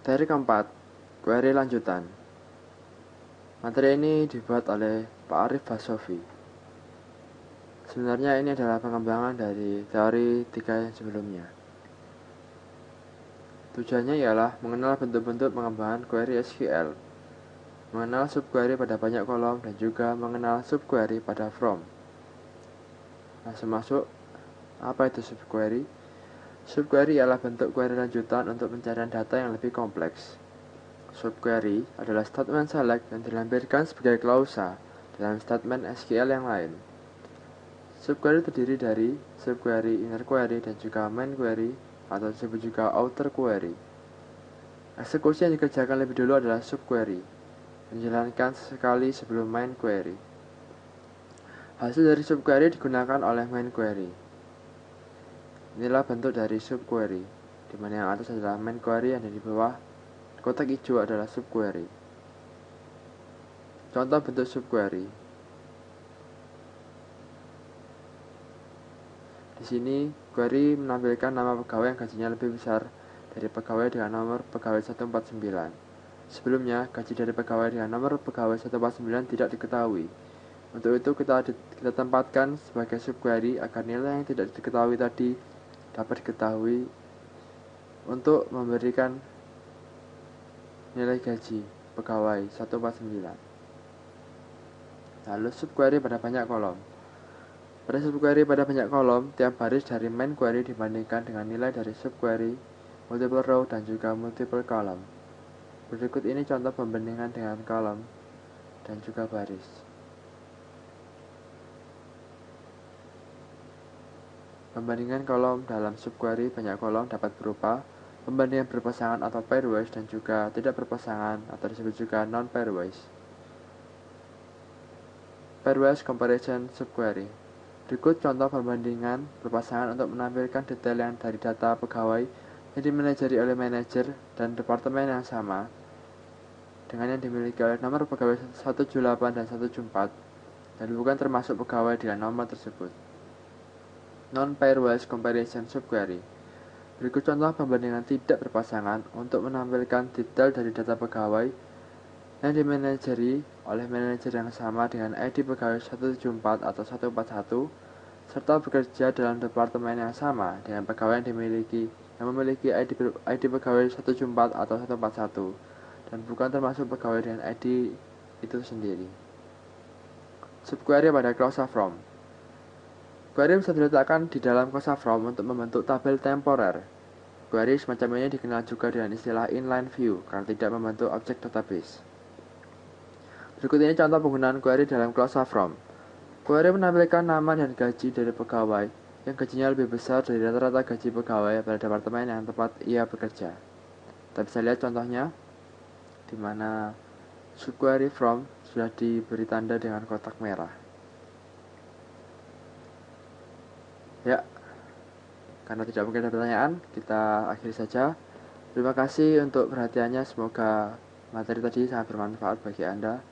Materi keempat, query lanjutan. Materi ini dibuat oleh Pak Arif Basofi. Sebenarnya ini adalah pengembangan dari teori 3 yang sebelumnya. Tujuannya ialah mengenal bentuk-bentuk pengembangan query SQL, mengenal subquery pada banyak kolom, dan juga mengenal subquery pada from. Langsung masuk, apa itu subquery? Subquery ialah bentuk query lanjutan untuk pencarian data yang lebih kompleks. Subquery adalah statement select yang dilampirkan sebagai klausa dalam statement SQL yang lain. Subquery terdiri dari subquery, inner query, dan juga main query atau disebut juga outer query. Eksekusi yang dikerjakan lebih dulu adalah subquery, menjalankan sesekali sebelum main query. Hasil dari subquery digunakan oleh main query. Inilah bentuk dari subquery, di mana yang atas adalah main query dan di bawah kotak hijau adalah subquery. Contoh bentuk subquery. Di sini, query menampilkan nama pegawai yang gajinya lebih besar dari pegawai dengan nomor pegawai 149. Sebelumnya, gaji dari pegawai dengan nomor pegawai 149 tidak diketahui. Untuk itu, kita tempatkan sebagai subquery agar nilai yang tidak diketahui tadi dapat diketahui untuk memberikan nilai gaji pegawai 149. Lalu subquery pada banyak kolom. Pada subquery pada banyak kolom, tiap baris dari main query dibandingkan dengan nilai dari subquery, multiple row, dan juga multiple column. Berikut ini contoh pembandingan dengan kolom dan juga baris. Pembandingan kolom dalam subquery banyak kolom dapat berupa pembandingan berpasangan atau pairwise dan juga tidak berpasangan atau disebut juga non-pairwise. Pairwise comparison subquery. Berikut contoh pembandingan berpasangan untuk menampilkan detail yang dari data pegawai yang dimanajeri oleh manajer dan departemen yang sama dengan yang dimiliki oleh nomor pegawai 178 dan 174 dan bukan termasuk pegawai dengan nomor tersebut. Non-pairwise comparison subquery. Berikut contoh pembandingan tidak berpasangan untuk menampilkan detail dari data pegawai yang dimanajeri oleh manajer yang sama dengan ID pegawai 174 atau 141 serta bekerja dalam departemen yang sama dengan pegawai yang memiliki ID pegawai 174 atau 141 dan bukan termasuk pegawai dengan ID itu sendiri. Subquery pada klausa from. Query bisa diletakkan di dalam klausa from untuk membentuk tabel temporer. Query semacam ini dikenal juga dengan istilah inline view karena tidak membentuk objek database. Berikut ini contoh penggunaan query dalam klausa from. Query menampilkan nama dan gaji dari pegawai yang gajinya lebih besar dari rata-rata gaji pegawai pada departemen yang tempat ia bekerja. Kita bisa lihat contohnya, di mana subquery from sudah diberi tanda dengan kotak merah. Ya, karena tidak mungkin ada pertanyaan, kita akhiri saja. Terima kasih untuk perhatiannya, semoga materi tadi sangat bermanfaat bagi Anda.